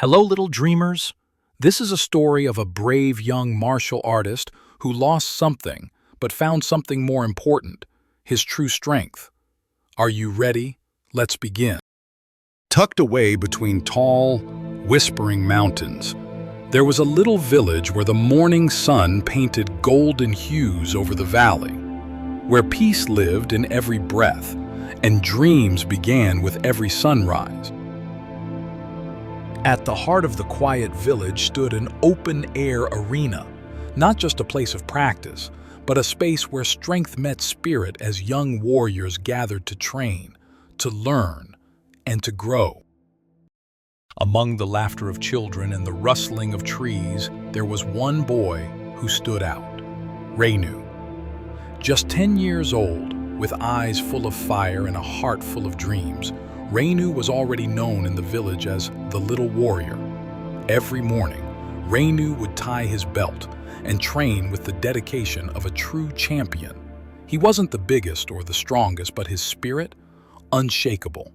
Hello, little dreamers. This is a story of a brave young martial artist who lost something but found something more important, his true strength. Are you ready? Let's begin. Tucked away between tall, whispering mountains, there was a little village where the morning sun painted golden hues over the valley, where peace lived in every breath and dreams began with every sunrise. At the heart of the quiet village stood an open-air arena, not just a place of practice, but a space where strength met spirit as young warriors gathered to train, to learn, and to grow. Among the laughter of children and the rustling of trees, there was one boy who stood out, Raynu. Just 10 years old, with eyes full of fire and a heart full of dreams, Raynu was already known in the village as the Little Warrior. Every morning, Raynu would tie his belt and train with the dedication of a true champion. He wasn't the biggest or the strongest, but his spirit, unshakable.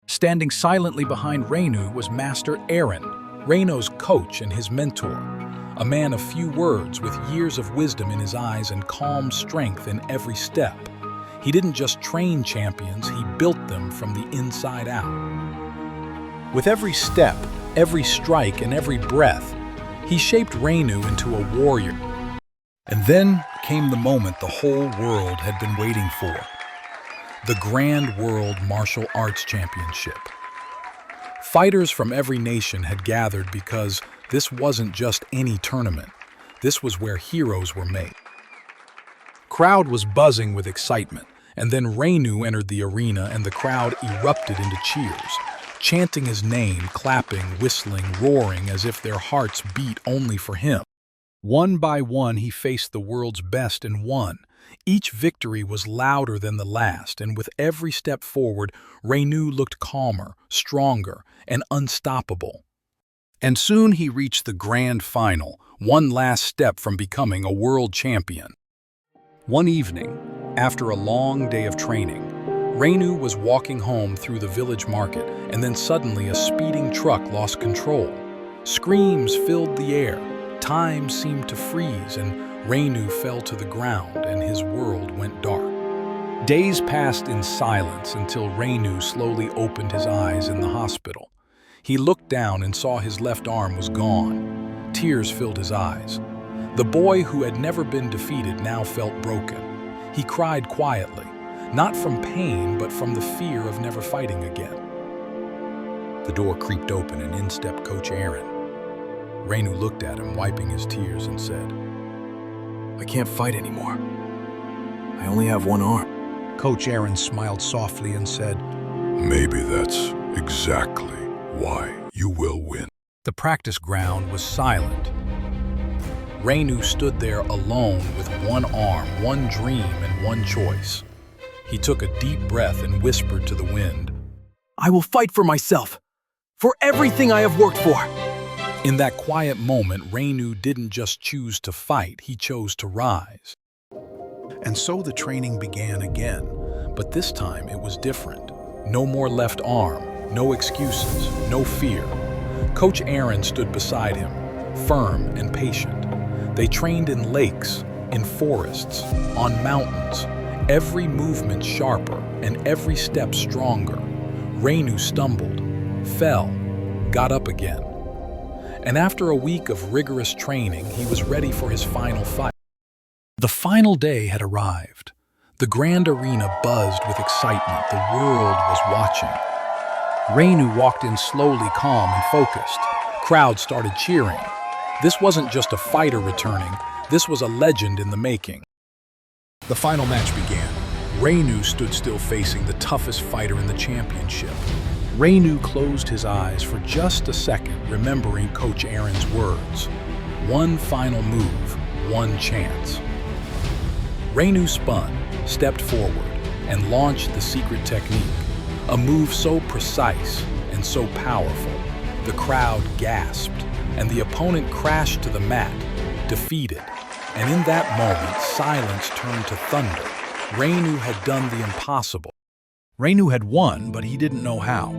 Standing silently behind Raynu was Master Arin, Raynu's coach and his mentor, a man of few words with years of wisdom in his eyes and calm strength in every step. He didn't just train champions, he built them from the inside out. With every step, every strike, and every breath, he shaped Raynu into a warrior. And then came the moment the whole world had been waiting for. The Grand World Martial Arts Championship. Fighters from every nation had gathered because this wasn't just any tournament. This was where heroes were made. Crowd was buzzing with excitement, and then Raynu entered the arena and the crowd erupted into cheers, chanting his name, clapping, whistling, roaring as if their hearts beat only for him. One by one he faced the world's best and won. Each victory was louder than the last, and with every step forward, Raynu looked calmer, stronger, and unstoppable. And soon he reached the grand final, one last step from becoming a world champion. One evening, after a long day of training, Raynu was walking home through the village market, and then suddenly a speeding truck lost control. Screams filled the air, time seemed to freeze, and Raynu fell to the ground and his world went dark. Days passed in silence until Raynu slowly opened his eyes in the hospital. He looked down and saw his left arm was gone. Tears filled his eyes. The boy who had never been defeated now felt broken. He cried quietly, not from pain, but from the fear of never fighting again. The door creaked open and in stepped Coach Arin. Raynu looked at him, wiping his tears, and said, "I can't fight anymore. I only have one arm." Coach Arin smiled softly and said, "Maybe that's exactly why you will win." The practice ground was silent. Raynu stood there alone with one arm, one dream, and one choice. He took a deep breath and whispered to the wind, "I will fight for myself, for everything I have worked for." In that quiet moment, Raynu didn't just choose to fight, he chose to rise. And so the training began again, but this time it was different. No more left arm, no excuses, no fear. Coach Arin stood beside him, firm and patient. They trained in lakes, in forests, on mountains, every movement sharper and every step stronger. Raynu stumbled, fell, got up again. And after a week of rigorous training, he was ready for his final fight. The final day had arrived. The grand arena buzzed with excitement. The world was watching. Raynu walked in slowly, calm and focused. Crowds started cheering. This wasn't just a fighter returning, this was a legend in the making. The final match began. Raynu stood still facing the toughest fighter in the championship. Raynu closed his eyes for just a second, remembering Coach Arin's words. One final move, one chance. Raynu spun, stepped forward, and launched the secret technique. A move so precise and so powerful, the crowd gasped, and the opponent crashed to the mat, defeated. And in that moment, silence turned to thunder. Raynu had done the impossible. Raynu had won, but he didn't know how.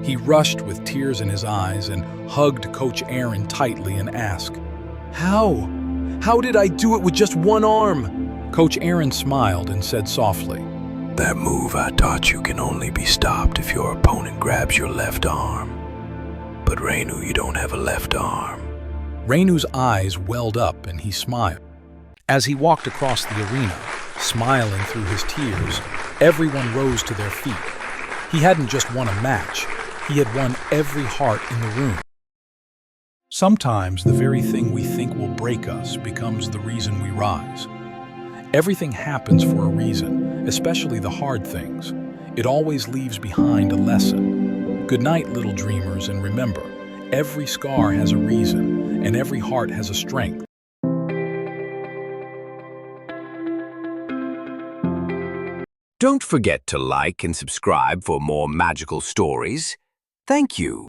He rushed with tears in his eyes and hugged Coach Arin tightly and asked, How? How did I do it with just one arm? Coach Arin smiled and said softly, That move I taught you can only be stopped if your opponent grabs your left arm. But Raynu, you don't have a left arm. Raynu's eyes welled up and he smiled. As he walked across the arena, smiling through his tears, everyone rose to their feet. He hadn't just won a match, he had won every heart in the room. Sometimes the very thing we think will break us becomes the reason we rise. Everything happens for a reason, especially the hard things. It always leaves behind a lesson. Good night, little dreamers, and remember, every scar has a reason, and every heart has a strength. Don't forget to like and subscribe for more magical stories. Thank you.